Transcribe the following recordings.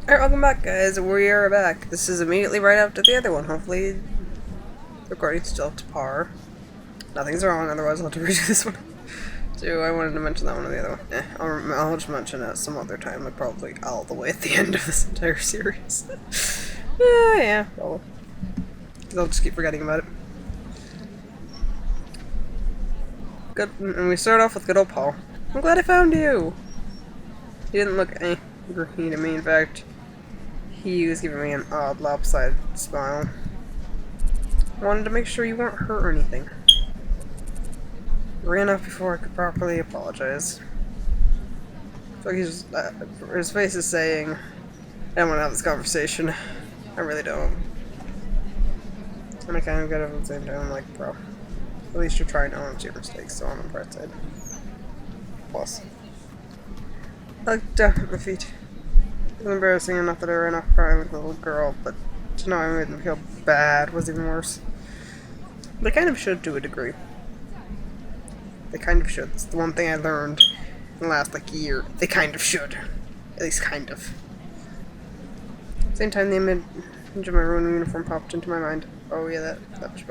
Alright, welcome back, guys. We are back. This is immediately right after the other one. Hopefully, the recording's still up to par. Nothing's wrong, otherwise I'll have to redo this one. So, I wanted to mention that one or the other one. I'll just mention it some other time, like probably all the way at the end of this entire series. Yeah, probably. I'll just keep forgetting about it. Good, and we start off with good old Paul. I'm glad I found you! He didn't look angry to me, in fact. He was giving me an odd, lopsided smile. I wanted to make sure you weren't hurt or anything. Ran off before I could properly apologize. So his face is saying, I don't want to have this conversation. I really don't. And I kind of get it at the same time. I'm like, bro, at least you're trying to own your mistakes, so I'm on the bright side. Plus, I looked down at my feet. It was embarrassing enough that I ran off crying like a little girl, but to know I made them feel bad was even worse. They kind of should to a degree. They kind of should. It's the one thing I learned in the last, year. They kind of should. At least kind of. At the same time, the image of my ruined uniform popped into my mind. Oh yeah, that was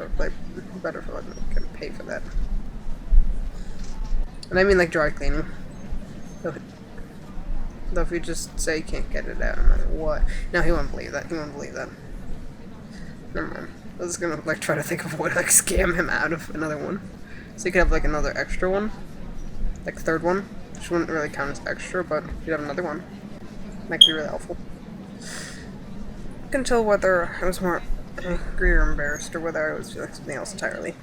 better for letting me can pay for that. And I mean dry cleaning. Though if you just say you can't get it out no matter what. No, he won't believe that. He won't believe that. Never mind. I was gonna try to think of a way to scam him out of another one. So you could have another extra one. Third one. Which wouldn't really count as extra, but you'd have another one. Might be really helpful. I couldn't tell whether I was more angry or embarrassed or whether I was feeling something else entirely.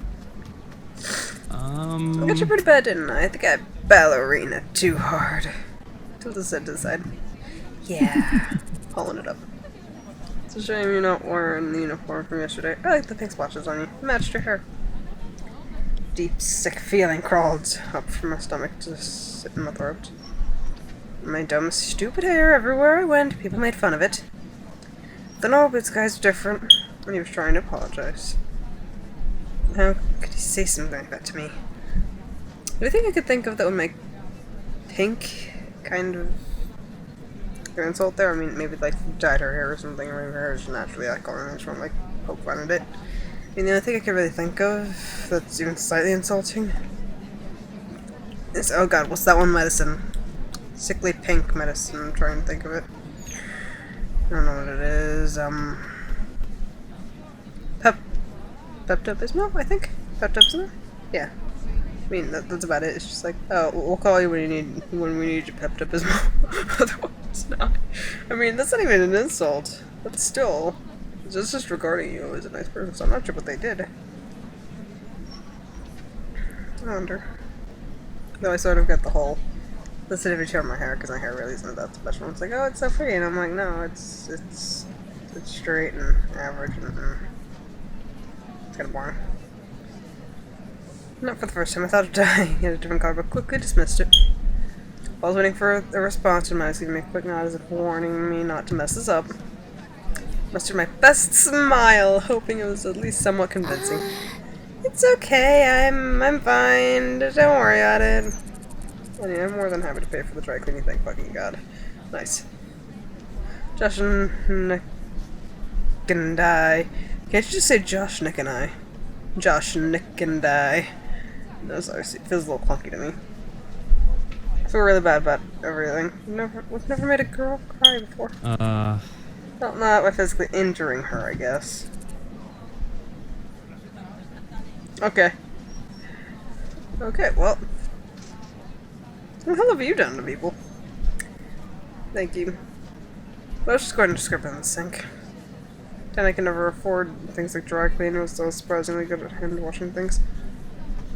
I got you pretty bad, didn't I? I think I ballerina too hard. Tilda said to the side. Yeah. Pulling it up. It's a shame you're not wearing the uniform from yesterday. I like the pink splashes on you. It matched your hair. Deep, sick feeling crawled up from my stomach to sit in my throat. My dumb, stupid hair everywhere I went. People made fun of it. The Norbit's guy's different, and he was trying to apologize. How could he say something like that to me? The only thing I could think of that would make pink kind of an insult there. I mean, maybe dyed her hair or something, or maybe her hair is naturally that color and I just want to poke fun at it. I mean, the only thing I could really think of that's even slightly insulting is, oh god, what's that one medicine? Sickly pink medicine, I'm trying to think of it. I don't know what it is, Pepto-Bismol, I think? Pepto-Bismol? Yeah. I mean, that's about it. It's just oh, we'll call you when we need your Pepto-Bismol. Otherwise, not. I mean, that's not even an insult. But still, just regarding you as a nice person, so I'm not sure what they did. I wonder. Though I sort of get the whole sensitivity on my hair, because my hair really isn't that special. It's oh, it's so pretty, and I'm like, no, it's straight and average, and it's kind of boring. Not for the first time. I thought of dying in a different color, but quickly dismissed it. While I was waiting for a response, and I was giving me a quick nod as if warning me not to mess this up. Mustered my best smile, hoping it was at least somewhat convincing. It's okay, I'm fine. Don't worry about it. Anyway, I'm more than happy to pay for the dry cleaning, thank fucking god. Nice. Josh and Nick and I. Can't you just say Josh, Nick, and I? Josh, Nick, and I. No, sorry, it feels a little clunky to me. I feel really bad about everything. We've never made a girl cry before. Well, not by physically injuring her, I guess. Okay. Okay, well. What the hell have you done to people? Thank you. Let's just go ahead and scrub in the sink. Then I can never afford things like dry cleaning. I was so surprisingly good at hand washing things.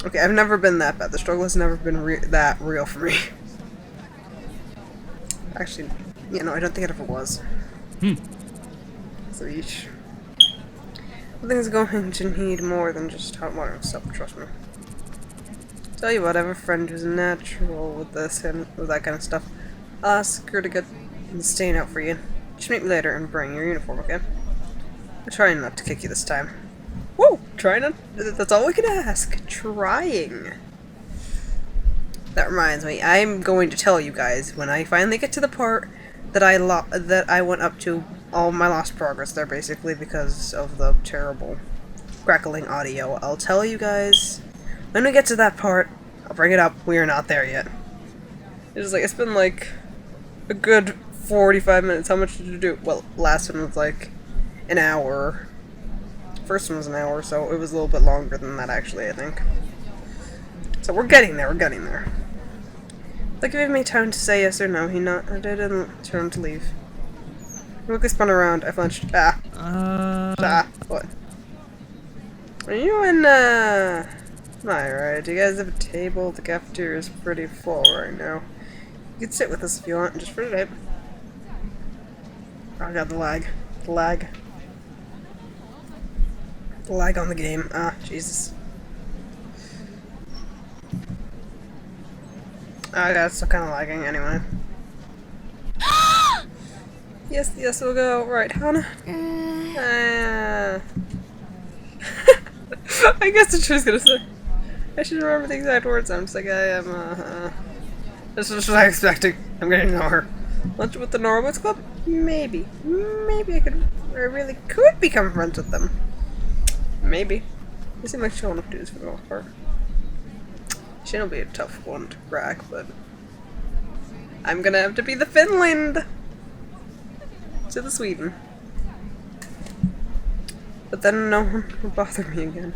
Okay, I've never been that bad. The struggle has never been that real for me. Actually, I don't think it ever was. So each thing's going to need more than just hot water and soap, trust me. Tell you what, I have a friend who's natural with this and with that kind of stuff. I'll ask her to get the stain out for you. Just meet me later and bring your uniform, okay? I'm trying not to kick you this time. Whoa! Trying not. That's all we can ask. Trying. That reminds me, I'm going to tell you guys when I finally get to the part that I went up to all my lost progress there basically because of the terrible crackling audio. I'll tell you guys when we get to that part. I'll bring it up. We are not there yet. It's been like a good 45 minutes. How much did you do? Well, last one was like an hour. First one was an hour, so it was a little bit longer than that actually, I think. So we're getting there. They're giving me time to say yes or no. I didn't turn to leave. Quickly spun around. I flinched. What? Are you in, Alright, do you guys have a table? The cafeteria is pretty full right now. You can sit with us if you want, just for today. Oh god, the lag. The lag. The lag on the game. Ah, Jesus. Oh god, it's still kinda lagging anyway. Yes, we'll go. Right, Hannah? I guess what she was gonna say. I should remember the exact words. I'm just like, this is what I expected. I'm gonna ignore her. Lunch with the Norwoods Club? Maybe. Maybe I really could become friends with them. Maybe. They seem like chill enough dudes for the most part. She'll be a tough one to crack, but I'm gonna have to be the Finland to the Sweden. But then no one will bother me again.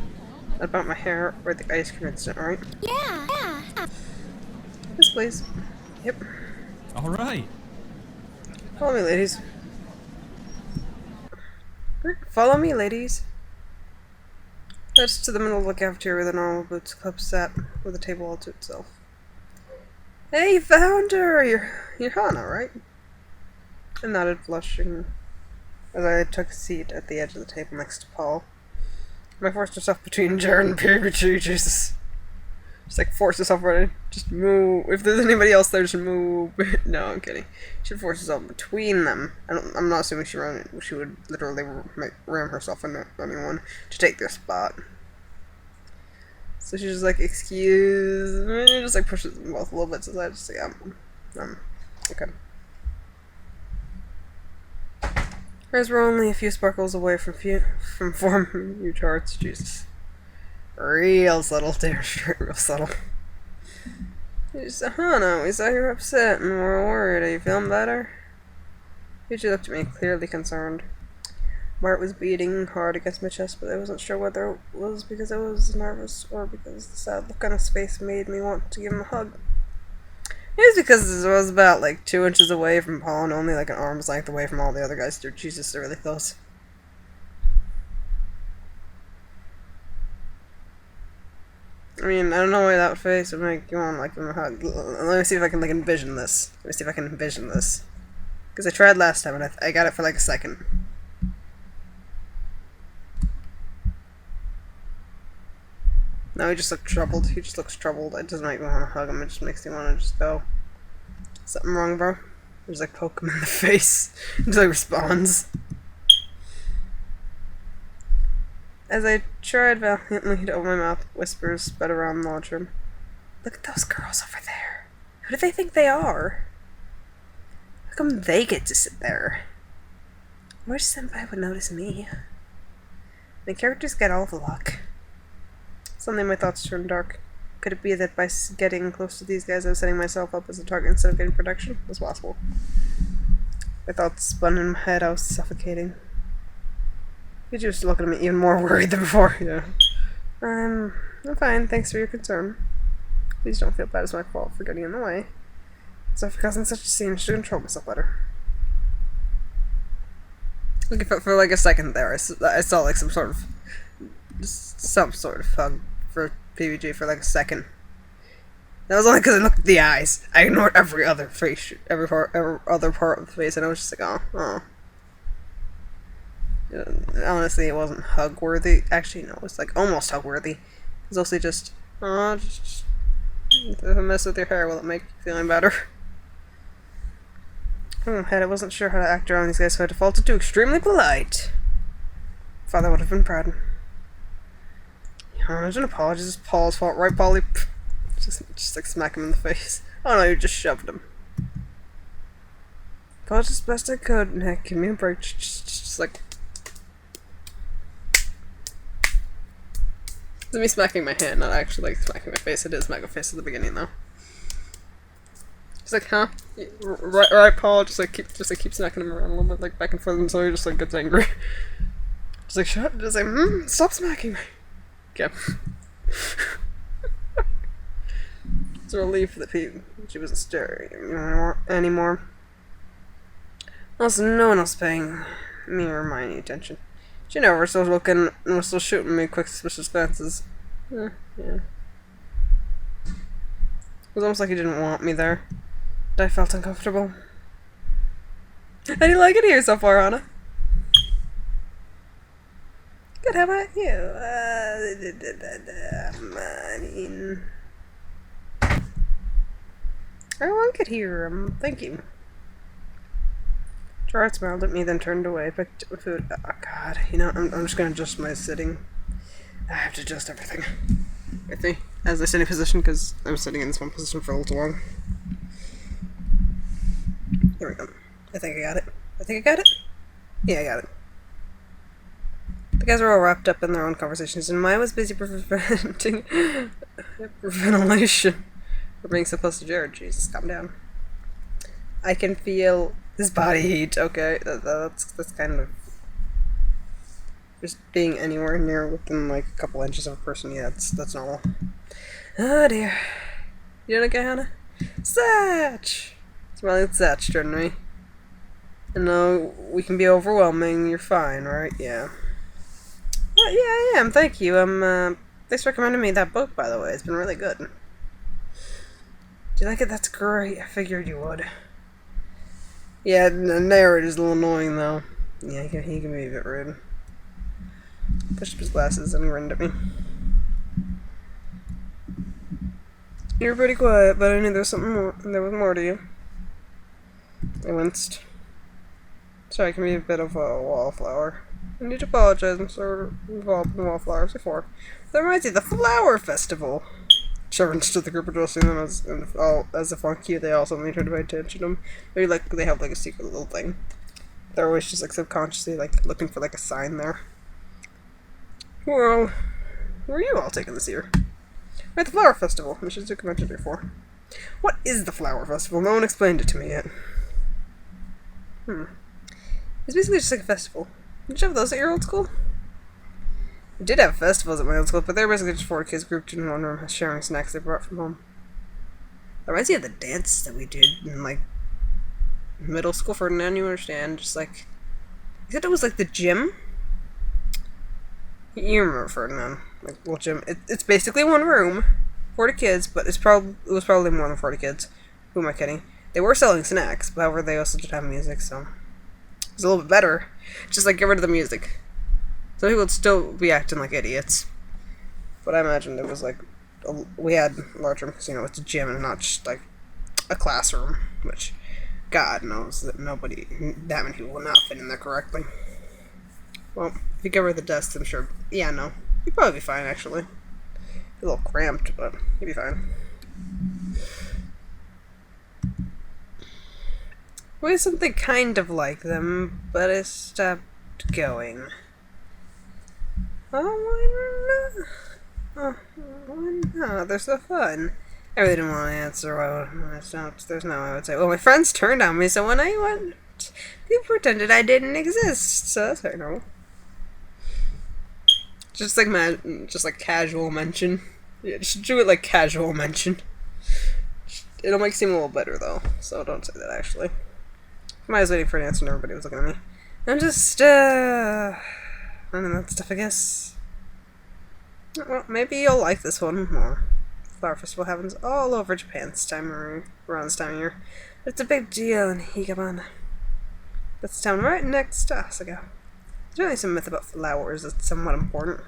Not about my hair or the ice cream incident, right? Yeah. Yes, please. Yep. Alright. Follow me, ladies. Follow me, ladies. That's to the middle of the cafeteria where the normal boots club sat, with a table all to itself. Hey, you found her! You're Hana, right? I nodded, blushing, as I took a seat at the edge of the table next to Paul. I forced herself between Jared and Pikachu, Jesus. Just like force herself right in. Just move. If there's anybody else there, just move. No, I'm kidding. She would force herself between them. I'm not assuming she would literally ram herself into anyone to take their spot. So she's just like, excuse me, just like pushes them both a little bit, so I just like, okay. Whereas we're only a few sparkles away from forming new charts, Jesus. Real subtle, dear, real subtle. You said, no, we saw you were upset and we're worried. Are you feeling better? She looked at me, clearly concerned. My heart was beating hard against my chest, but I wasn't sure whether it was because I was nervous or because the sad look on his face made me want to give him a hug. It was because I was about like 2 inches away from Paul and only like an arm's length away from all the other guys. They're Jesus, they're really close. I mean, I don't know why that face would make you want like give him a hug. Let me see if I can like envision this. Because I tried last time and I got it for like a second. No, he just looked troubled. He just looks troubled. It doesn't make me want to hug him. It just makes me want to just go. Something wrong, bro? Just like poke him in the face until he responds. As I tried valiantly to open my mouth, whispers sped around the lunchroom. Look at those girls over there. Who do they think they are? How come they get to sit there? I wish Senpai would notice me. The characters get all the luck. Suddenly my thoughts turned dark. Could it be that by getting close to these guys I was setting myself up as a target instead of getting protection? It was possible. My thoughts spun in my head. I was suffocating. You're just looking at me even more worried than before. Yeah. I'm fine. Thanks for your concern. Please don't feel bad. It's my fault for getting in the way. So for causing such a scene, I should control myself better. Like for like a second there, I saw like some sort of hug for PBG for like a second. That was only because I looked at the eyes. I ignored every other face, every other part of the face, and I was just like, oh. Honestly, it wasn't hug worthy. Actually, no, it was like almost hug worthy. It was also just if I mess with your hair, will it make you feeling better? I wasn't sure how to act around these guys, so I defaulted to extremely polite. Father would have been proud. Imagine apologies. It's Paul's fault, right, Paulie? Just like smack him in the face. Oh no, you just shoved him. apologize as best I could. Nick, give me a break. Just like... It's me smacking my hand, not actually like smacking my face. I did smack my face at the beginning though. He's like, huh? Right, Paul. Just like keep smacking him around a little bit, like back and forth until he just like gets angry. Just like shut. Just like stop smacking me. Okay. It's a relief that she wasn't staring anymore. Also, no one else paying me or mine any attention. She knew we're still looking and was still shooting me quick, suspicious glances. Yeah. It was almost like he didn't want me there. But I felt uncomfortable. How do you like it here so far, Anna? Good, how about you? I like it here, thank you. Gerard smiled at me, then turned away, picked up food. Oh god, you know, I'm just gonna adjust my sitting. I have to adjust everything. With me, as I sit in position, because I'm sitting in this one position for a little too long. Here we go. I think I got it. Yeah, I got it. The guys were all wrapped up in their own conversations, and Maya was busy preventing ventilation for being so close to Jared. Jesus, calm down. I can feel his body heat. Okay, that's kind of just being anywhere near within like a couple inches of a person. Yeah, that's normal. Oh dear. You doing okay, Hannah? Satch! Smiling at Satch, turned to me. I know we can be overwhelming. You're fine, right? Yeah. Yeah, I am. Thank you. Thanks for recommending me that book, by the way. It's been really good. Do you like it? That's great. I figured you would. Yeah, the narrator's a little annoying, though. Yeah, he can be a bit rude. Pushed up his glasses and grinned at me. You were pretty quiet, but I knew there was something more. There was more to you. I winced. Sorry, I can be a bit of a wallflower. I need to apologize. I'm sort of involved in wallflowers before. That reminds me, the flower festival. Servants to the group addressing them as if on cue. They also need her to pay attention to them. Maybe like they have like a secret little thing. They're always just like subconsciously like looking for like a sign there. Well, where are you all taking this year? We're at the flower festival. We should have mentioned it before. What is the flower festival? No one explained it to me yet. It's basically just like a festival. Did you have those at your old school? We did have festivals at my old school, but they were basically just 4 kids grouped in one room sharing snacks they brought from home. That reminds me of the dance that we did in like middle school. Ferdinand, you understand? Just like, except it was like the gym. You remember Ferdinand? Like little gym. It's basically one room, 40 kids, but it was probably more than 40 kids. Who am I kidding? They were selling snacks, but however they also did have music, so it was a little bit better. Just like get rid of the music. Some people would still be acting like idiots. But I imagined it was like, we had a large room because, you know, it's a gym and not just like a classroom, which God knows that that many people will not fit in there correctly. Well, if you get rid of the desks, I'm sure, yeah, no, you'd probably be fine actually. A little cramped, but you'd be fine. We had something kind of like them, but it stopped going. Oh, why not? They're so fun. I really didn't want to answer. There's no I would say. Well, my friends turned on me, so when I went, people pretended I didn't exist. So that's very normal. Just like casual mention. Yeah, just do it like casual mention. It'll make it seem a little better though, so don't say that actually. I was waiting for an answer and everybody was looking at me. I'm just, I don't know that stuff, I guess. Well, maybe you'll like this one more. Flower Festival happens all over Japan around this time of year. It's a big deal in Higabana. That's the town right next to Asagao. There's really some myth about flowers that's somewhat important.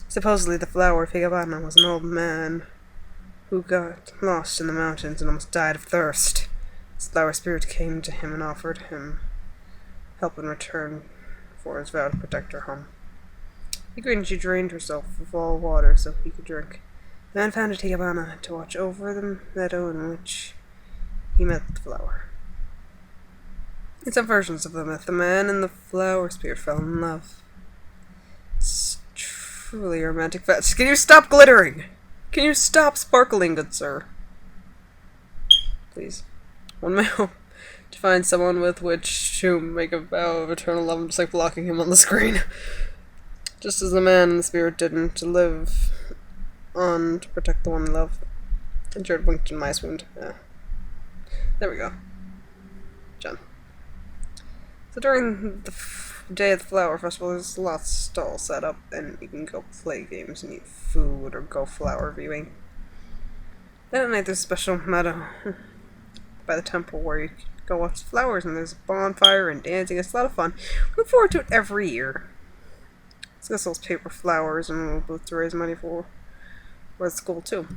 Supposedly the flower of Higabana was an old man who got lost in the mountains and almost died of thirst. His flower spirit came to him and offered him help in return for his vow to protect her home. He agreed and she drained herself of all water so he could drink. The man founded Higabana to watch over the meadow in which he met the flower. In some versions of the myth, the man and the flower spirit fell in love. It's truly a romantic fetch. Can you stop glittering? Can you stop sparkling, good sir? Please. One may hope to find someone with which to make a vow of eternal love, just like blocking him on the screen. Just as the man and the spirit didn't, to live on to protect the one they love. And Jared winked in my swoon. Yeah. There we go. John. So during the day of the flower festival, there's lots of stalls set up, and you can go play games and eat food or go flower viewing. Then at night there's a special meadow by the temple where you can go watch flowers, and there's a bonfire and dancing. It's a lot of fun. We look forward to it every year. This sells paper flowers, and we'll both to raise money for the school too.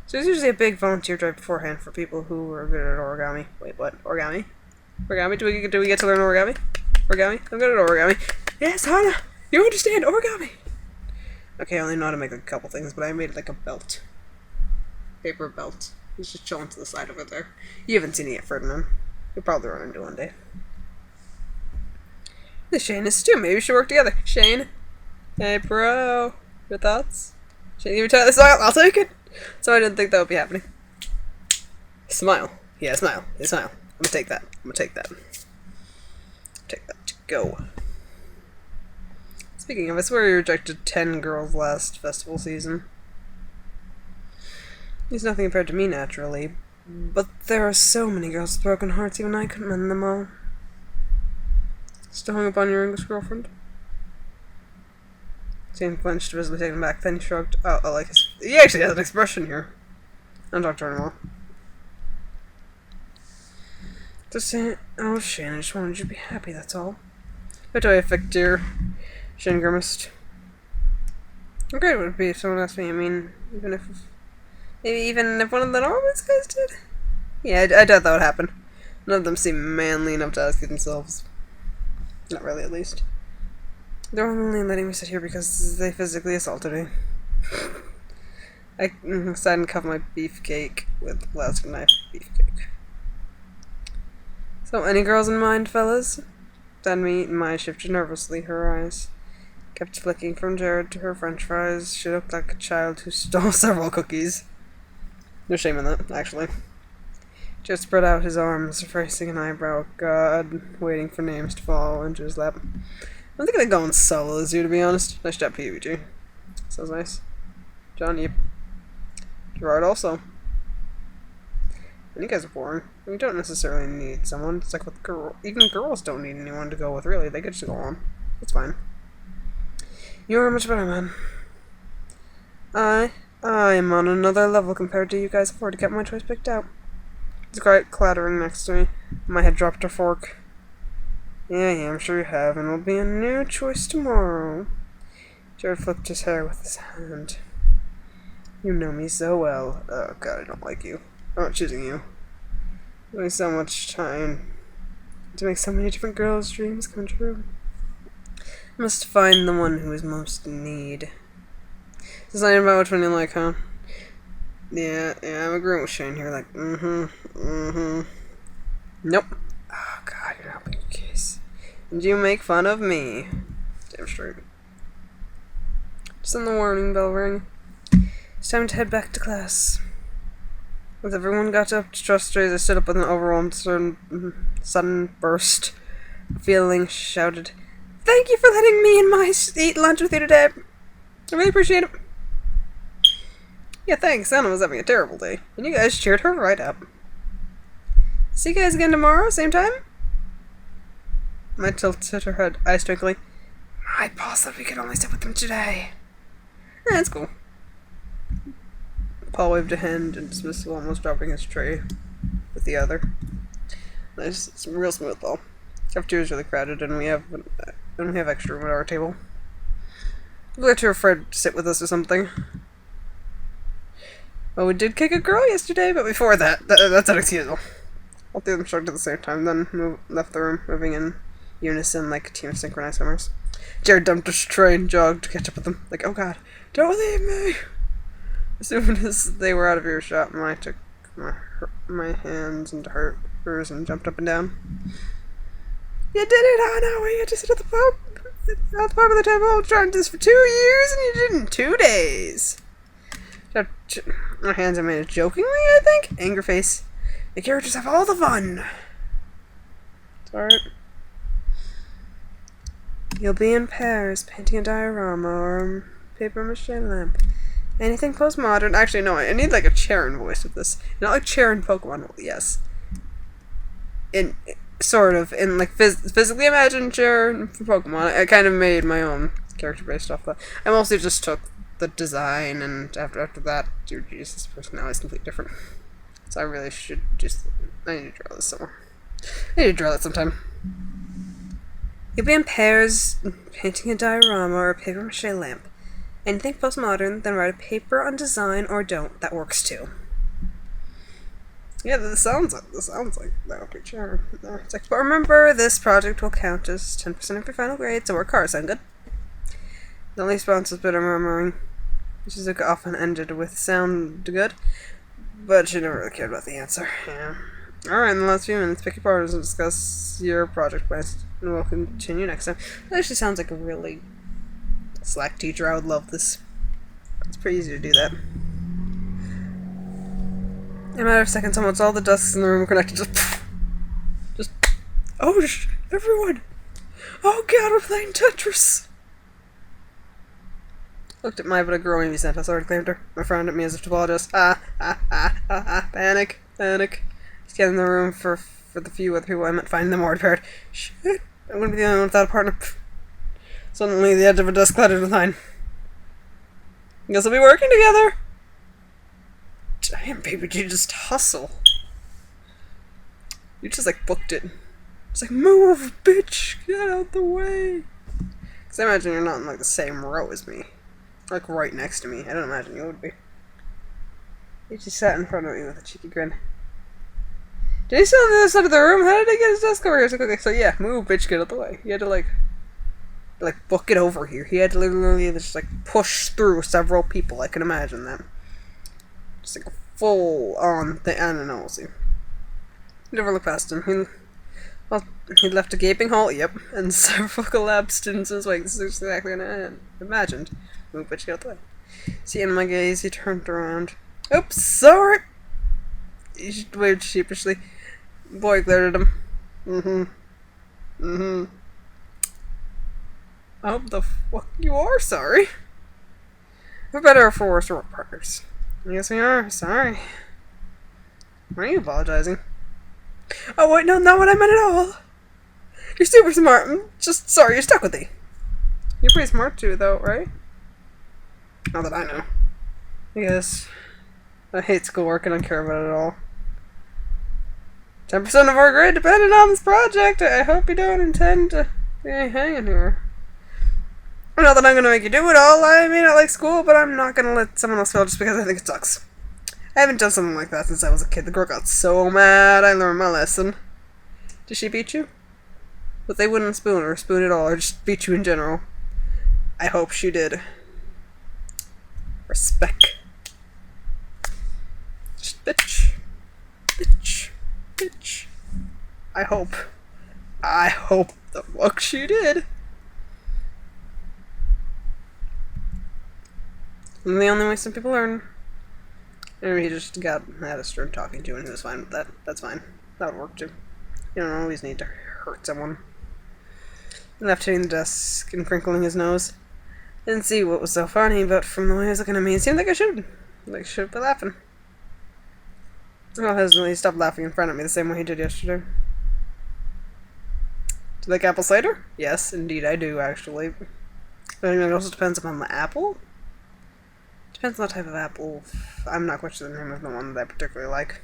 So there's usually a big volunteer drive beforehand for people who are good at origami. Wait, what? Origami? Origami? Do we get to learn origami? Origami? I'm good at origami. Yes, Hana! You understand origami! Okay, I only know how to make like a couple things, but I made like a belt. Paper belt. It's just chilling to the side of it there. You haven't seen it yet, Ferdinand. You'll probably run into one day. This Shane is too. Maybe we should work together. Shane? Hey, bro. Your thoughts? Shane, you retire this oil? I'll take it! So I didn't think that would be happening. Smile. Yeah, smile. Yeah, smile. I'm gonna take that. I'm gonna take that. Take that to go. Speaking of, I swear you rejected 10 girls last festival season. There's nothing compared to me, naturally. But there are so many girls with broken hearts, even I couldn't mend them all. Still hung up on your English girlfriend? Shane clenched, visibly taken back, then he shrugged. Oh, I like his... He actually has an expression here. I don't talk to her anymore. Just saying... Oh, Shane, I just wanted you to be happy, that's all. What do I affect, dear? Shane grimaced. How great would it be if someone asked me? I mean, even if... Maybe even if one of the Norman's guys did? Yeah, I doubt that would happen. None of them seem manly enough to ask it themselves. Not really, at least. They're only letting me sit here because they physically assaulted me. I decided to cover my beefcake with a plastic knife beefcake. So, any girls in mind, fellas? Danmy, Maya shifted nervously, her eyes kept flicking from Jared to her french fries. She looked like a child who stole several cookies. No shame in that, actually. Jared spread out his arms, raising an eyebrow. God, waiting for names to fall into his lap. I'm thinking of going solo as you, to be honest. Nice job, PUBG. Sounds nice. John, yep. Gerard also. And you guys are boring. You don't necessarily need someone. It's like with even girls don't need anyone to go with, really. They could just go on. It's fine. You are much better, man. I'm on another level compared to you guys before to get my choice picked out. It's quite clattering next to me. My head dropped a fork. Yeah, I'm sure you have, and it'll be a new choice tomorrow. Jared flipped his hair with his hand. You know me so well. Oh god, I don't like you. I'm not choosing you. Doing so much time to make so many different girls' dreams come true. I must find the one who is most in need. It's not even about which one you like, huh? Yeah, I'm agreeing with Shane here, like, Nope. Oh god, you're helping your case. And you make fun of me. Damn straight. Just then the warning bell rang. It's time to head back to class. As everyone got up to trust Strays, I stood up with an overwhelmed sudden burst of feeling, shouted, "Thank you for letting me and my eat lunch with you today. I really appreciate it." Yeah, thanks. Anna was having a terrible day, and you guys cheered her right up. See you guys again tomorrow, same time? Maya tilted her head, eyes twinkling. My boss said we could only sit with them today. That's cool. Paul waved a hand in dismissal, almost dropping his tray with the other. Nice, it's real smooth, Paul. Cafeteria is really crowded, and we have extra room at our table. We'll let your friend sit with us or something. Well, we did kick a girl yesterday, but before that, that's unexcusable. All three of them shrugged at the same time, then left the room, moving in unison like a team of synchronized swimmers. Jared dumped his tray and jogged to catch up with them, like, oh god, don't leave me! As soon as they were out of earshot, Maya took my hands into hers and jumped up and down. You did it! Oh no, we had to sit at the pub. At the pub of the temple, trying to do this for 2 years, and you did it in 2 days. Our hands are made jokingly, I think. Anger face. The characters have all the fun. It's alright. You'll be in Paris painting a diorama or paper mache lamp. Anything postmodern. Actually, no, I need like a Charon voice with this. Not like Charon Pokemon. Well, yes. In sort of in like physically imagined Charon for Pokemon. I kind of made my own character based off that. I mostly just took the design, and after that, dude, Jesus, personality is completely different. So I really should just. I need to draw this somewhere. I need to draw that sometime. You'll be in Paris painting a diorama or a paper mache lamp. Anything postmodern, then write a paper on design or don't. That works too. Yeah, this sounds like that would be sure. It's like, but remember, this project will count as 10% of your final grade, so work hard. Sound good? The only response was bitter murmuring, which is often ended with sound good, but she never really cared about the answer. Yeah. Alright, in the last few minutes, pick your partners and discuss your project plans, and we'll continue next time. That actually sounds like a really slack teacher. I would love this. It's pretty easy to do that. In a matter of seconds, almost all the desks in the room were connected. Just oh, everyone! Oh god, we're playing Tetris! Looked at my but a girl Amy sent us, already claimed her. I frowned at me as if to apologize. Panic. Scanning the room for the few other people I meant, finding them more prepared. Shit, I'm gonna be the only one without a partner. Suddenly, the edge of a desk clattered with mine. Guess we'll be working together. Damn, baby, you just hustle. You just like booked it. It's like, move, bitch, get out the way. Cause I imagine you're not in like the same row as me, like right next to me. I don't imagine you would be. He just sat in front of me with a cheeky grin. Did he sit on the other side of the room? How did he get his desk over here so quickly? So yeah, move, bitch, get out the way. He had to like book it over here. He had to literally just like push through several people. I can imagine that. Just like a full on thing. I don't know. We'll see. Never look past him. He left a gaping hole. Yep, and several collapsed students in his wake. This is exactly what I imagined. Move, bitch, get out the way. Seeing my gaze, he turned around. Oops, sorry. He waved sheepishly. The boy glared at him. I hope the fuck you are sorry. We're better for worse work partners. Yes, we are. Sorry. Why are you apologizing? Oh, wait, no, not what I meant at all. You're super smart. I'm just sorry you're stuck with me. You're pretty smart too, though, right? Not that I know. Yes. I hate schoolwork and I don't care about it at all. 10% of our grade depended on this project. I hope you don't intend to be hanging here. Not that I'm gonna make you do it all. I may not like school, but I'm not gonna let someone else fail just because I think it sucks. I haven't done something like that since I was a kid. The girl got so mad I learned my lesson. Did she beat you? But they wouldn't spoon or spoon at all, or just beat you in general. I hope she did. Respect. Just bitch. I hope the fuck she did. And the only way some people learn. Maybe he just had a stern talking to and he was fine with that. That's fine. That would work too. You don't always need to hurt someone. He left hitting the desk and crinkling his nose. Didn't see what was so funny, but from the way he was looking at me, it seemed like I should. Like, should be laughing. Well, hesitantly, he stopped laughing in front of me the same way he did yesterday. Do you like apple cider? Yes, indeed I do, actually. I think it also depends upon the apple. Depends on the type of apple. I'm not quite sure the name of the one that I particularly like.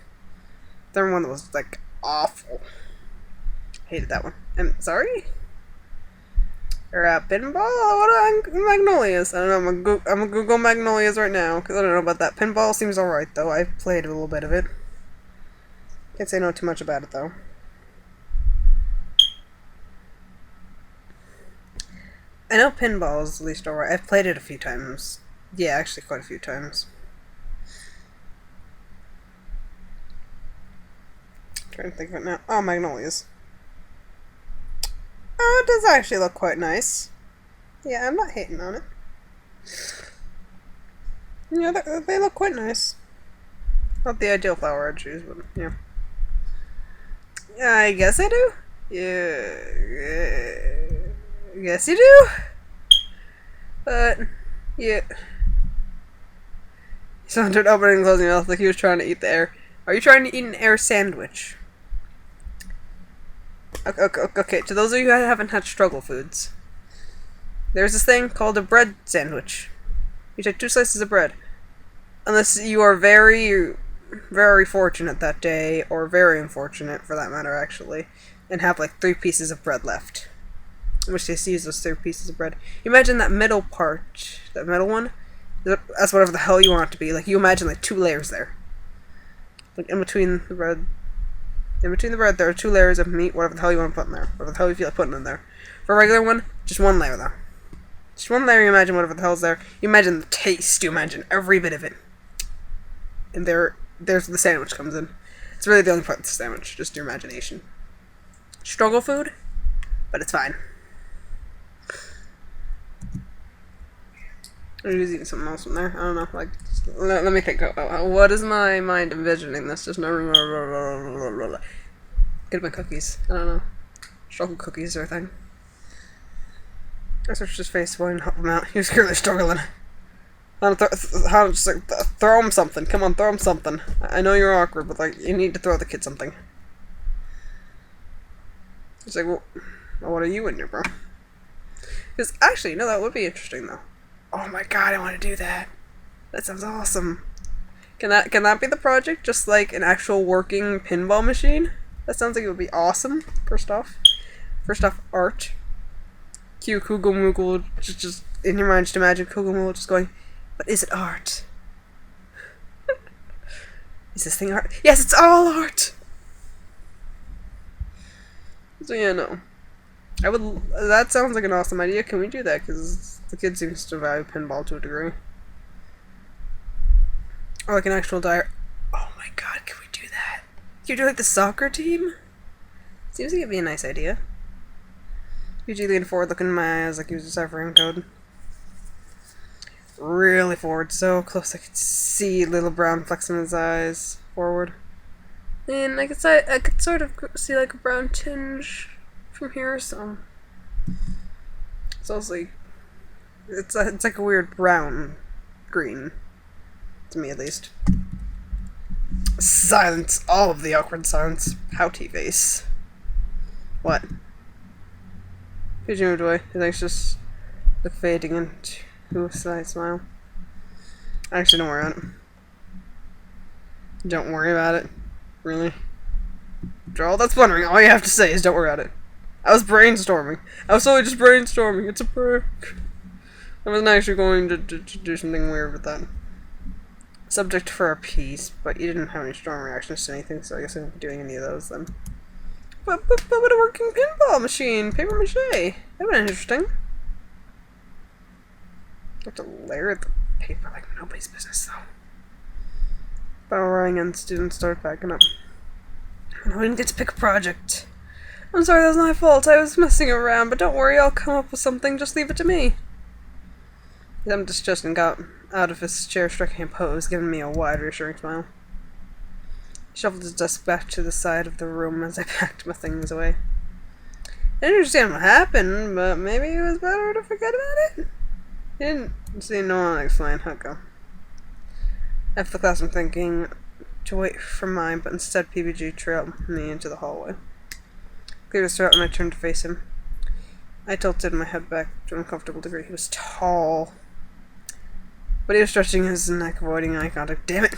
The one that was, like, awful. Hated that one. I'm sorry? Or pinball? What are magnolias? I don't know, I'm gonna Google magnolias right now, because I don't know about that. Pinball seems alright, though. I've played a little bit of it. Can't say no too much about it, though. I know pinball is at least alright. I've played it a few times. Yeah, actually quite a few times. I'm trying to think of it now. Oh, magnolias. does actually look quite nice. Yeah, I'm not hating on it. Yeah, they look quite nice. Not the ideal flower I'd choose, but yeah. Yeah, I guess I do. Yeah, yes you do. But yeah, he sauntered opening and closing his mouth like he was trying to eat the air. Are you trying to eat an air sandwich? Okay, to those of you who haven't had struggle foods, there's this thing called a bread sandwich. You take 2 slices of bread. Unless you are very, very fortunate that day, or very unfortunate for that matter, actually, and have like 3 pieces of bread left. In which case, use those 3 pieces of bread. You imagine that middle part, that middle one, that's whatever the hell you want it to be. Like, you imagine like 2 layers there. Like, in between the bread, there are 2 layers of meat, whatever the hell you want to put in there. Whatever the hell you feel like putting in there. For a regular one, just 1 layer though. Just 1 layer, you imagine whatever the hell's there. You imagine the taste, you imagine every bit of it. And there's the sandwich comes in. It's really the only part of the sandwich, just your imagination. Struggle food, but it's fine. Or he's eating something else from there. I don't know. Like, let me think. What is my mind envisioning this? Just no. Could have been cookies. I don't know. Struggle cookies or a thing. I searched his face while I help him out. He was clearly struggling. Just like, throw him something. Come on, throw him something. I know you're awkward, but like, you need to throw the kid something. He's like, well, what are you in here, bro? Because actually, no, that would be interesting though. Oh my god, I want to do that. That sounds awesome. Can that be the project? Just like an actual working pinball machine? That sounds like it would be awesome. First off, art. Cue Kugel Moogle just in your mind, just imagine Kugel Moogle just going, but is it art? Is this thing art? Yes, it's all art! So yeah, no. That sounds like an awesome idea. Can we do that? Because the kid seems to value pinball to a degree. Or like an actual Oh my god, can we do that? Can we do like the soccer team? Seems like it'd be a nice idea. Usually lean forward, looking in my eyes like he was deciphering code. Really forward, so close I could see little brown flecks in his eyes. Forward. And I could sort of see like a brown tinge from here, so it's also like it's like a weird brown green to me at least. Silence, all of the awkward silence. Pouty face. What? Could you move away? His legs just look fading into a slight smile. Actually, don't worry about it. Don't worry about it. Really? After all that's wondering, all you have to say is don't worry about it. I was brainstorming. I was totally just brainstorming. It's a prank. I wasn't actually going to do something weird with that. Subject for a piece, but you didn't have any strong reactions to anything, so I guess I won't be doing any of those then. But with a working pinball machine, paper mache. That'd been interesting. I have to layer the paper like nobody's business, though. Bell rang and students started packing up. I didn't get to pick a project. I'm sorry, that was my fault. I was messing around, but don't worry, I'll come up with something. Just leave it to me. He emptied his chest and got out of his chair, striking a pose, giving me a wide, reassuring smile. He shuffled his desk back to the side of the room as I packed my things away. I didn't understand what happened, but maybe it was better to forget about it. He didn't see no one explain how it go. After the class, I'm thinking to wait for mine, but instead PBG trailed me into the hallway. Cleared his throat and I turned to face him. I tilted my head back to an uncomfortable degree. He was tall, but he was stretching his neck, avoiding eye contact. Damn it!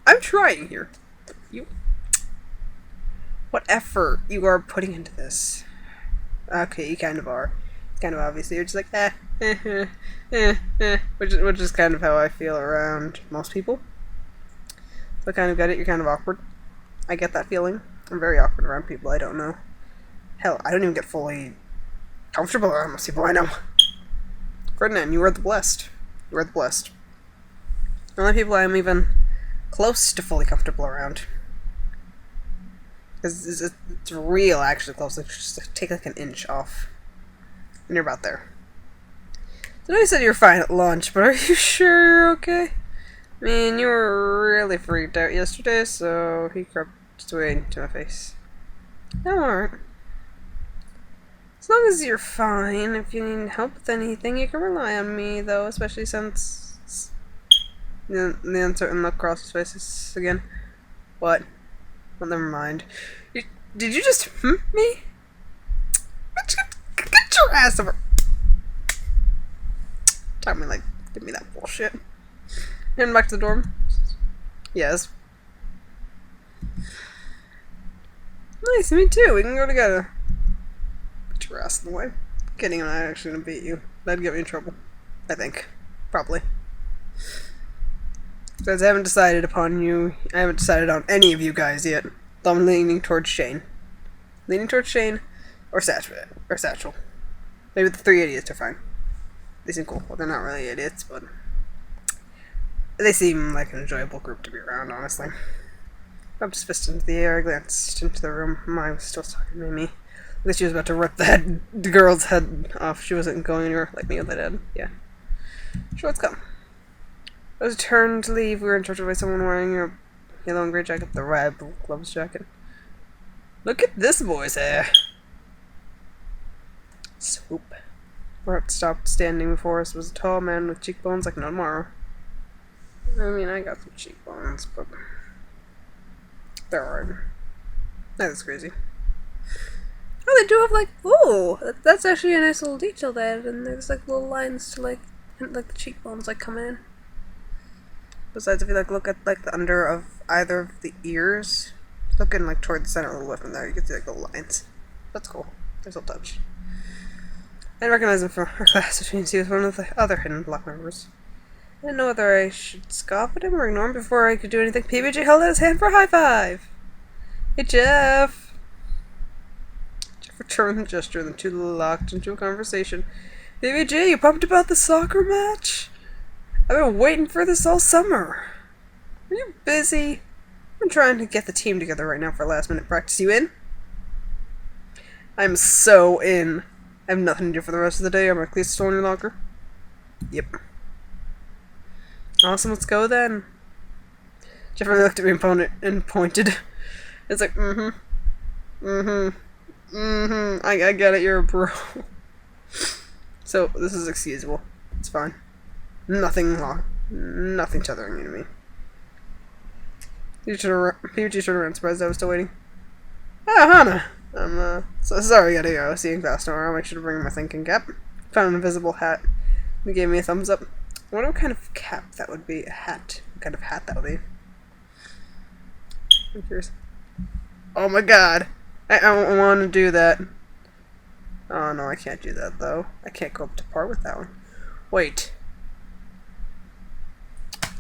I'm trying here. What effort you are putting into this? Okay, you kind of are. It's kind of obviously. You're just like, which is kind of how I feel around most people. So I kind of get it. You're kind of awkward. I get that feeling. I'm very awkward around people I don't know. Hell, I don't even get fully comfortable around most people I know. Ferdinand, you are the blessed. You are the blessed. The only people I am even close to fully comfortable around. It's real actually close. Like, just like, take like an inch off. And you're about there. So I know you said you were fine at lunch, but are you sure you're okay? I mean, you were really freaked out yesterday, so he crept his way into my face. I'm alright. As long as you're fine, if you need help with anything, you can rely on me, though, especially since the uncertain look crosses faces again. What? Well, never mind. Did you just me? Get your ass over. Tell me, like, give me that bullshit. Heading back to the dorm? Yes. Nice, me too. We can go together. Put your ass in the way. Kidding, I'm not actually gonna beat you. That'd get me in trouble. I think. Probably. Because I haven't decided upon you. I haven't decided on any of you guys yet. So I'm leaning towards Shane. Leaning towards Shane or Satchel. Maybe the three idiots are fine. They seem cool. Well, they're not really idiots, but they seem like an enjoyable group to be around, honestly. I just fist into the air. I glanced into the room. Mine was still talking to me. Like she was about to rip the girl's head off. She wasn't going anywhere like me with the head. Yeah. Sure, let's go. I was turned to leave. We were interrupted by someone wearing a yellow and gray jacket, the red gloves jacket. Look at this boy's hair. Swoop. Where it stopped standing before us was a tall man with cheekbones like no tomorrow. I mean, I got some cheekbones, but they're hard. That's crazy. Oh, they do have like, ooh, that's actually a nice little detail there, and there's like little lines to like the cheekbones like coming in. Besides, if you like look at like the under of either of the ears, looking like toward the center a little bit from there, you can see like the lines. That's cool. There's a touch. I didn't recognize him from our class, which means he was one of the other hidden block members. I didn't know whether I should scoff at him or ignore him before I could do anything. PBG held out his hand for a high five. Hey, Jeff. Jeff returned the gesture, and the two locked into a conversation. PBG, you pumped about the soccer match? I've been waiting for this all summer. Are you busy? I'm trying to get the team together right now for last minute practice. You in? I'm so in. I have nothing to do for the rest of the day. I'm at least still in your locker. Yep. Awesome, let's go then. Jeff really looked at me and pointed. It's like, I get it, you're a bro. So, this is excusable. It's fine. Nothing wrong. Nothing tethering you to me. PBG turned around, surprised I was still waiting. Oh, Hannah! I'm, so sorry, I gotta go. See you in class tomorrow. I'll make sure to bring my thinking cap. Found an invisible hat. He gave me a thumbs up. I wonder what kind of cap that would be. A hat. What kind of hat that would be. I'm curious. Oh my god! I don't want to do that. Oh no, I can't do that though. I can't go up to par with that one. Wait.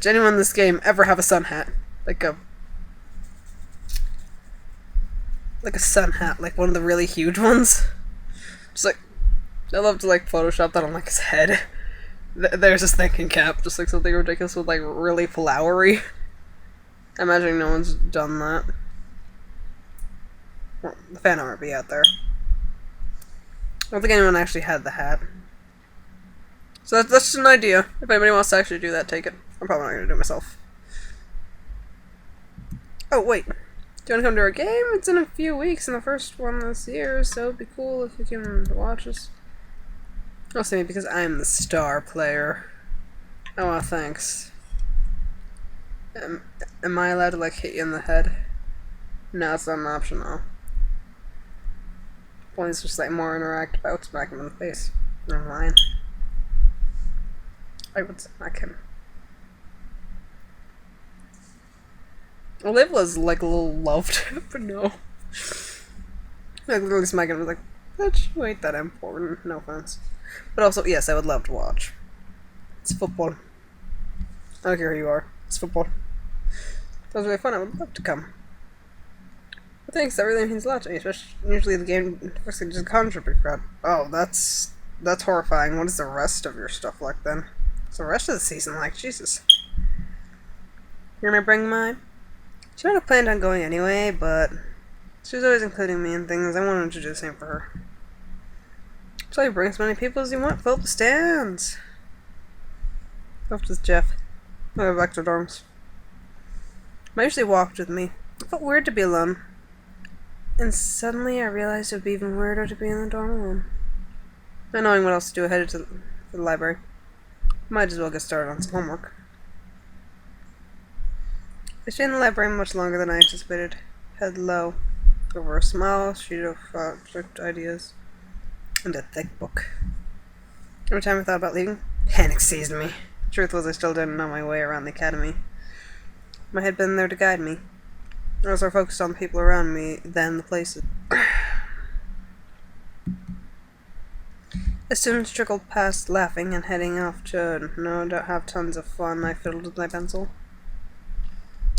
Did anyone in this game ever have a sun hat? Like a sun hat, like one of the really huge ones. Just like, I love to like Photoshop that on like his head. There's his thinking cap, just like something ridiculous with like really flowery. I'm imagining no one's done that. Well, the fan art would be out there. I don't think anyone actually had the hat. So that's just an idea. If anybody wants to actually do that, take it. I'm probably not going to do it myself. Oh, wait. Do you want to come to our game? It's in a few weeks, and the first one this year, so it'd be cool if you can watch us. Also, maybe because I'm the star player. Oh, well, thanks. Am I allowed to, like, hit you in the head? No, it's not an option, though. Point is just, like, more interact about smack him in the face. Never mind. I would smack him. Liv was like a little loved, but no. Like literally smacking him was like, bitch, you ain't that important, no offense. But also, yes, I would love to watch. It's football. I don't care who you are. It's football. That was really fun, I would love to come. But thanks, that really means a lot to me, especially usually the game first just conjure a big crowd. Oh, that's horrifying. What is the rest of your stuff like then? What's the rest of the season like? Jesus. You're gonna bring mine? She might have planned on going anyway, but She was always including me in things. I wanted to do the same for her. So you bring as many people as you want. Fill up the stands. Left with Jeff. I go back to dorms. I usually walked with me. It felt weird to be alone. And suddenly I realized it would be even weirder to be in the dorm alone. Not knowing what else to do, I headed to the library. Might as well get started on some homework. I stayed in the library much longer than I anticipated. Head low, over a small sheet of project ideas, and a thick book. Every time I thought about leaving, panic seized me. Truth was, I still didn't know my way around the academy. I had been there to guide me. I was more focused on the people around me than the places. The students trickled past laughing and heading off to no doubt have tons of fun. I fiddled with my pencil.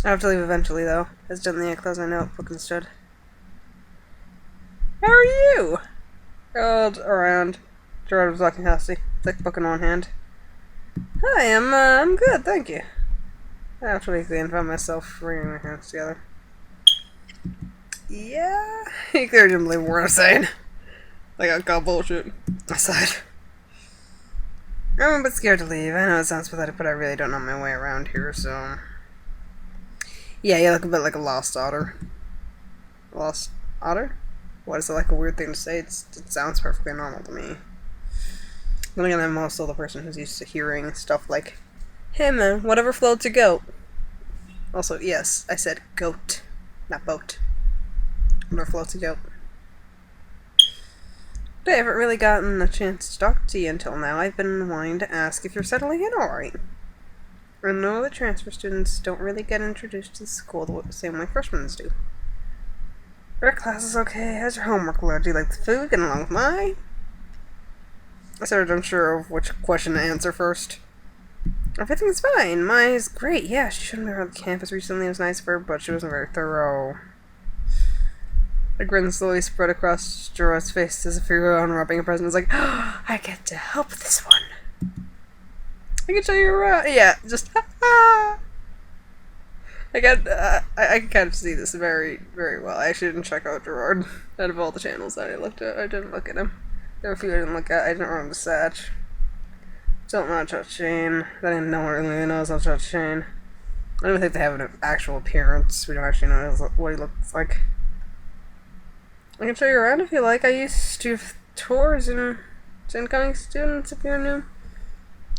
I have to leave eventually, though. Hesitantly, I closed my notebook and stood. How are you? I called around. Gerard was walking hasty, thick book in one hand. Hi, I'm good, thank you. I actually found myself wringing my hands together. Yeah, he clearly didn't believe what I was saying. Like, I got bullshit. I sighed. I'm a bit scared to leave. I know it sounds pathetic, but I really don't know my way around here, so... Yeah, you look a bit like a lost otter. Lost otter? What, is it like a weird thing to say? It sounds perfectly normal to me. Then again, I'm also the person who's used to hearing stuff like, hey man, whatever floats your goat. Also, yes, I said goat, not boat. Whatever floats your goat. But I haven't really gotten a chance to talk to you until now. I've been wanting to ask if you're settling in alright. I know that transfer students don't really get introduced to the school the same way freshmen do. Your class is okay. How's your homework load? Do you like the food? Getting along with mine? I started unsure of which question to answer first. Everything's fine. Mine's great. Yeah, she showed me around the campus recently. It was nice of her, but she wasn't very thorough. A grin slowly spread across Gerard's face as if he were unwrapping a present. It's like, oh, I get to help this one. I can show you around. Yeah, just I can kind of see this very, very well. I actually didn't check out Gerard. Out of all the channels that I looked at, I didn't look at him. There were a few I didn't look at. I didn't remember Satch. Don't know about Shane. No one really knows about Shane. I don't even think they have an actual appearance. We don't actually know what he looks like. I can show you around if you like. I used to have tours and incoming students if you're new.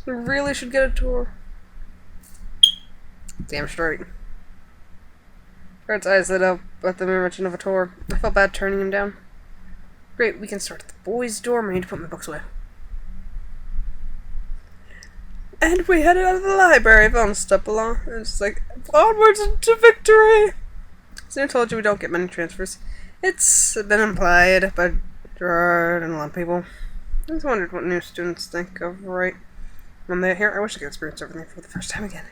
You really should get a tour. Damn straight. Fred's eyes lit up at the mere mention of a tour. I felt bad turning him down. Great, we can start at the boys' dorm. I need to put my books away. And we headed out of the library. I found a step along. And it's like, onwards to victory! So I told you we don't get many transfers. It's been implied by Gerard and a lot of people. I just wondered what new students think of right when they're here. I wish I could experience everything for the first time again.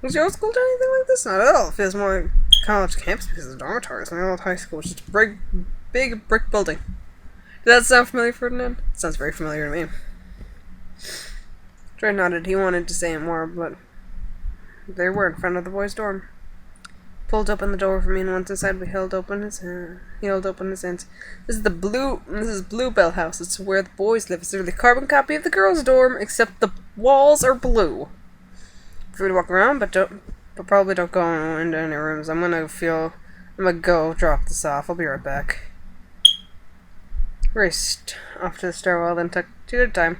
Was your old school done anything like this? Not at all. It feels more like a college campus because of the dormitories. My old high school was just a big brick building. Does that sound familiar, Ferdinand? It sounds very familiar to me. Gerard nodded. He wanted to say more, but they were in front of the boys' dorm. Pulled open the door for me, and once inside, he held open his hands. This is Bluebell House. It's where the boys live. It's literally a carbon copy of the girls' dorm, except the walls are blue. Free to walk around, but probably don't go into any rooms. I'm gonna go drop this off. I'll be right back. Raced off to the stairwell, then took 2 at a time.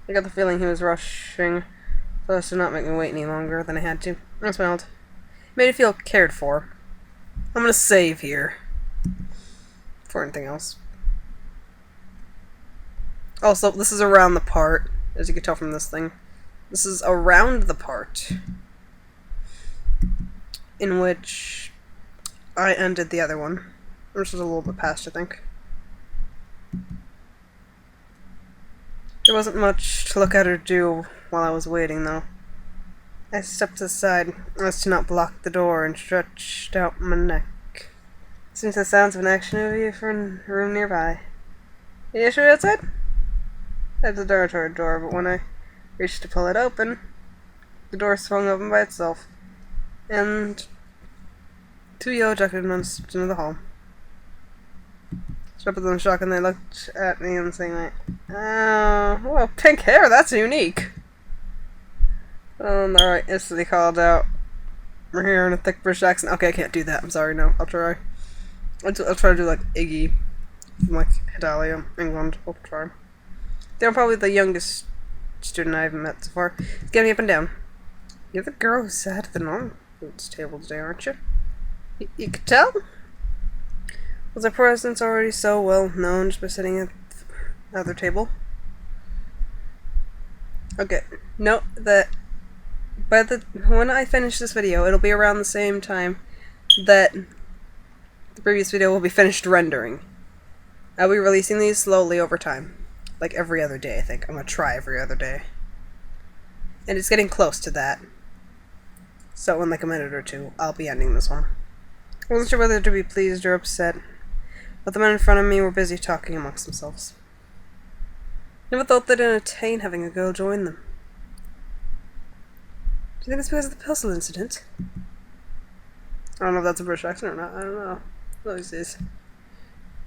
I got the feeling he was rushing so as to not make me wait any longer than I had to. I smiled. Made me feel cared for. I'm gonna save here. For anything else. Also, this is around the part, as you can tell from this thing. This is around the part in which I ended the other one. Which was a little bit past, I think. There wasn't much to look at or do while I was waiting, though. I stepped aside as to not block the door and stretched out my neck. Seems the sounds of an action movie from a room nearby. Are you sure outside? That's the dormitory door, but when I reached to pull it open, the door swung open by itself. And Two yellow jacketed men stepped into the hall. Stood up with them in shock and they looked at me and saying like, oh, well, pink hair, that's unique. Alright, instantly called out. We're here in a thick British accent. Okay, I can't do that. I'm sorry, no. I'll try. I'll try to do like Iggy from like Hidalia, England. I'll try. They're probably the youngest student I've met so far. It's getting up and down. You're the girl who sat at the normal foods table today, aren't you? You could tell? Was our presence already so well known just by sitting at the other table? Okay, note that when I finish this video, it'll be around the same time that the previous video will be finished rendering. I'll be releasing these slowly over time. Like every other day, I think. I'm gonna try every other day. And it's getting close to that. So in like a minute or two, I'll be ending this one. I wasn't sure whether to be pleased or upset, but the men in front of me were busy talking amongst themselves. Never thought they'd entertain having a girl join them. Do you think it's because of the pistol incident? I don't know if that's a British accent or not. I don't know. Those days.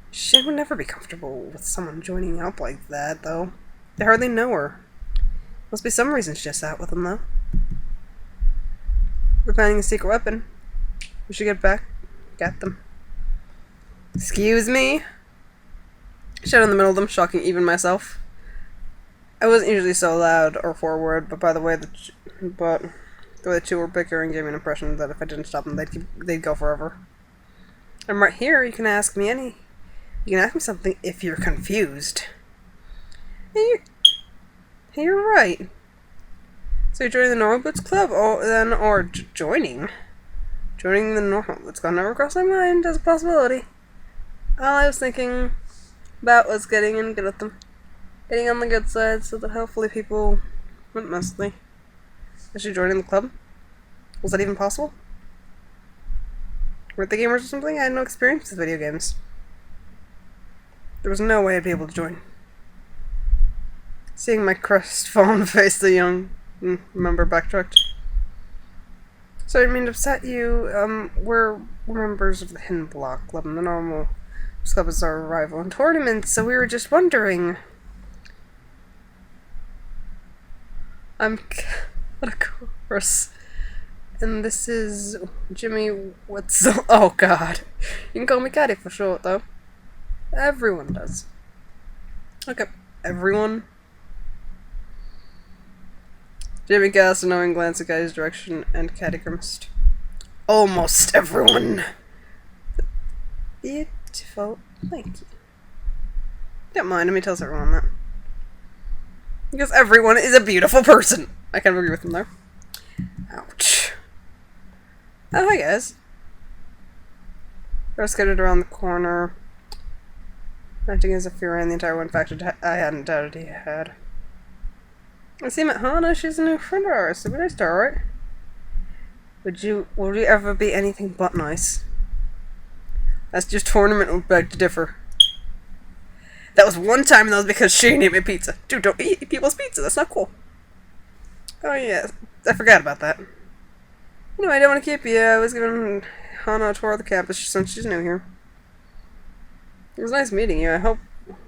She would never be comfortable with someone joining up like that, though. They hardly know her. Must be some reason she just out with them, though. We're planning a secret weapon. We should get back at them. Excuse me? Shouted in the middle of them, shocking even myself. I wasn't usually so loud or forward, but by the way the two were bickering gave me an impression that if I didn't stop them, they'd go forever. I'm right here. You can ask me something if you're confused. Hey, you're right. So you're joining the Normal Boots Club, or joining the Normal Boots Club never crossed my mind as a possibility. All I was thinking about was getting in good with them, getting on the good side, so that hopefully people wouldn't mess with me. Actually joining the club? Was that even possible? Weren't they gamers or something? I had no experience with video games. There was no way I'd be able to join. Seeing my crestfallen face, the young member backtracked. Sorry, I didn't mean to upset you. We're members of the Hidden Block Club, and the Normal Club is our rival in tournaments, so we were just wondering. I'm what a course. And this is Jimmy Wetzel. Oh god. You can call me Caddy for short, though. Everyone does. Okay, everyone. Jimmy cast a knowing glance at Caddy's direction, and Caddy grimaced. Almost everyone. Beautiful. Thank you. Don't mind, let me tell everyone that. Because everyone is a beautiful person. I kind of agree with them there. Ouch. Oh, hi guys. I was scattered around the corner, acting as if he ran the entire one fact I hadn't doubted he had. I see met Hana, she's a new friend of ours, so be nice to her, right? Would you ever be anything but nice? That's just tournament would beg to differ. That was one time and that was because she didn't eat my pizza. Dude, don't eat people's pizza, that's not cool. Oh yeah, I forgot about that. Anyway, I don't want to keep you. I was giving Hana a tour of the campus since she's new here. It was nice meeting you. I hope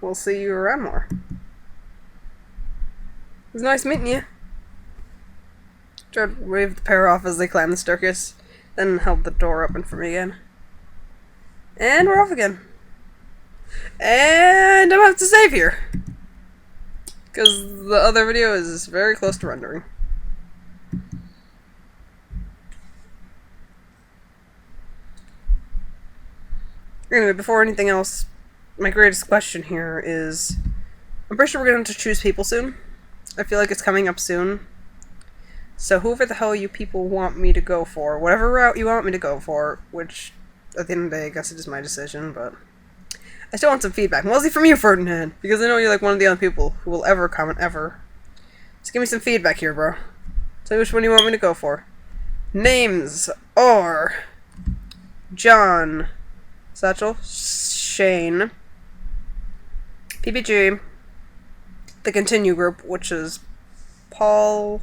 we'll see you around more. It was nice meeting you. Jared waved the pair off as they climbed the staircase, then held the door open for me again. And we're off again. And I'm about to save here. Because the other video is very close to rendering. Anyway, before anything else, my greatest question here is, I'm pretty sure we're going to choose people soon. I feel like it's coming up soon. So whoever the hell you people want me to go for, whatever route you want me to go for, which at the end of the day, I guess it is my decision, but I still want some feedback, mostly from you, Ferdinand, because I know you're like one of the only people who will ever comment, ever. Just give me some feedback here, bro. Tell me which one you want me to go for. Names are John, Satchel, Shane, PPG, the Continue group, which is Paul.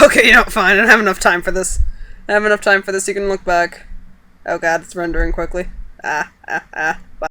Okay, you know, fine. I don't have enough time for this. I have enough time for this. You can look back. Oh god, it's rendering quickly. Bye.